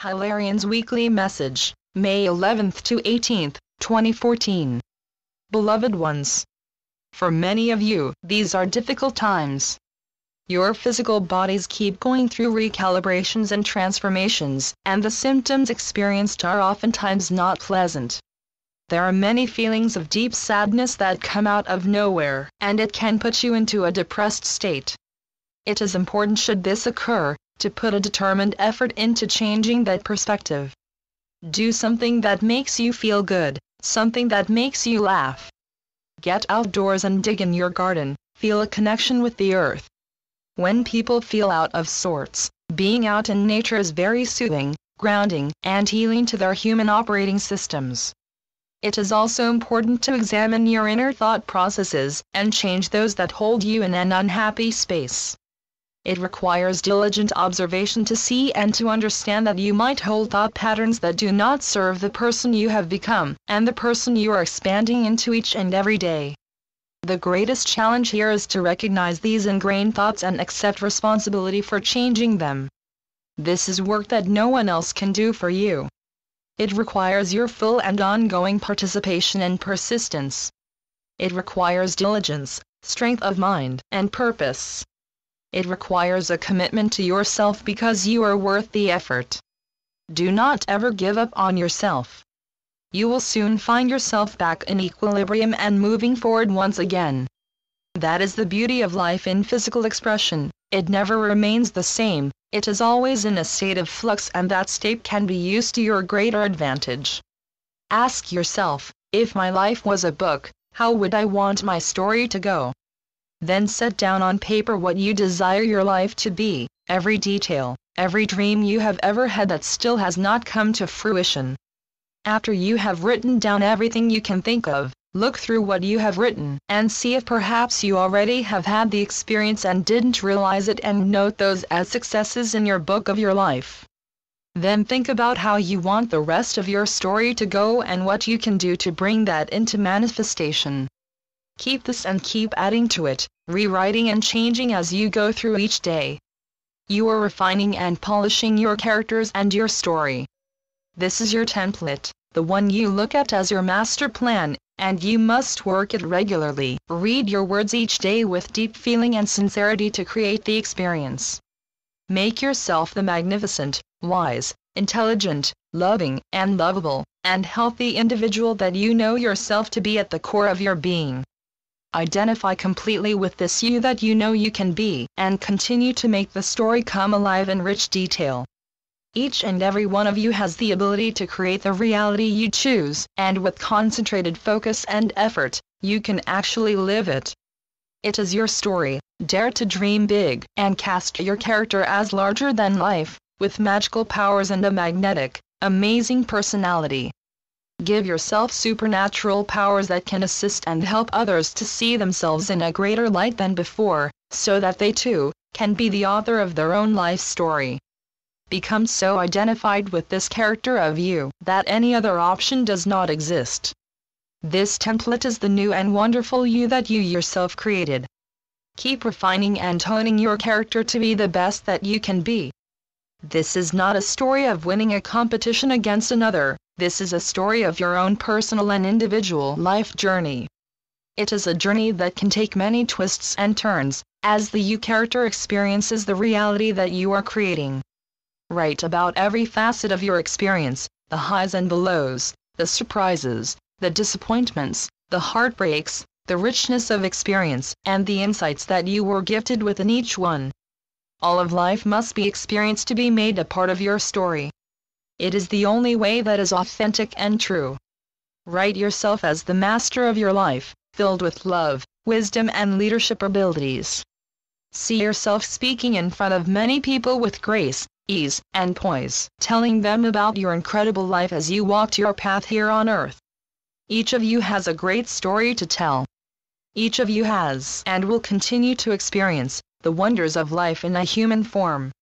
Hilarion's Weekly Message, May 11th to 18th, 2014. Beloved ones, for many of you, these are difficult times. Your physical bodies keep going through recalibrations and transformations, and the symptoms experienced are oftentimes not pleasant. There are many feelings of deep sadness that come out of nowhere, and it can put you into a depressed state. It is important, should this occur, to put a determined effort into changing that perspective. Do something that makes you feel good, something that makes you laugh. Get outdoors and dig in your garden, feel a connection with the earth. When people feel out of sorts, being out in nature is very soothing, grounding, and healing to their human operating systems. It is also important to examine your inner thought processes and change those that hold you in an unhappy space. It requires diligent observation to see and to understand that you might hold thought patterns that do not serve the person you have become, and the person you are expanding into each and every day. The greatest challenge here is to recognize these ingrained thoughts and accept responsibility for changing them. This is work that no one else can do for you. It requires your full and ongoing participation and persistence. It requires diligence, strength of mind, and purpose. It requires a commitment to yourself because you are worth the effort. Do not ever give up on yourself. You will soon find yourself back in equilibrium and moving forward once again. That is the beauty of life in physical expression. It never remains the same, it is always in a state of flux, and that state can be used to your greater advantage. Ask yourself, if my life was a book, how would I want my story to go? Then set down on paper what you desire your life to be, every detail, every dream you have ever had that still has not come to fruition. After you have written down everything you can think of, look through what you have written and see if perhaps you already have had the experience and didn't realize it, and note those as successes in your book of your life. Then think about how you want the rest of your story to go and what you can do to bring that into manifestation. Keep this and keep adding to it, rewriting and changing as you go through each day. You are refining and polishing your characters and your story. This is your template, the one you look at as your master plan, and you must work it regularly. Read your words each day with deep feeling and sincerity to create the experience. Make yourself the magnificent, wise, intelligent, loving, and lovable, and healthy individual that you know yourself to be at the core of your being. Identify completely with this you that you know you can be, and continue to make the story come alive in rich detail. Each and every one of you has the ability to create the reality you choose, and with concentrated focus and effort, you can actually live it. It is your story. Dare to dream big, and cast your character as larger than life, with magical powers and a magnetic, amazing personality. Give yourself supernatural powers that can assist and help others to see themselves in a greater light than before, so that they too can be the author of their own life story. Become so identified with this character of you that any other option does not exist. This template is the new and wonderful you that you yourself created. Keep refining and honing your character to be the best that you can be. This is not a story of winning a competition against another. This is a story of your own personal and individual life journey. It is a journey that can take many twists and turns, as the you character experiences the reality that you are creating. Write about every facet of your experience, the highs and the lows, the surprises, the disappointments, the heartbreaks, the richness of experience, and the insights that you were gifted with in each one. All of life must be experienced to be made a part of your story. It is the only way that is authentic and true. Write yourself as the master of your life, filled with love, wisdom, and leadership abilities. See yourself speaking in front of many people with grace, ease, and poise, telling them about your incredible life as you walked your path here on earth. Each of you has a great story to tell. Each of you has and will continue to experience the wonders of life in a human form.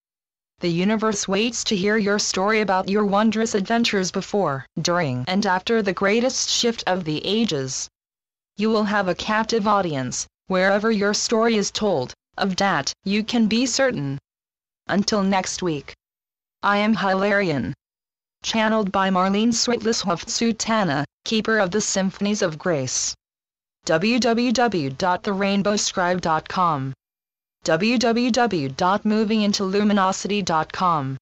The universe waits to hear your story about your wondrous adventures before, during, and after the greatest shift of the ages. You will have a captive audience, wherever your story is told. Of that, you can be certain. Until next week. I am Hilarion. Channeled by Marlene Switless-Sultana, Keeper of the Symphonies of Grace. www.therainbowscribe.com. www.movingintoluminosity.com.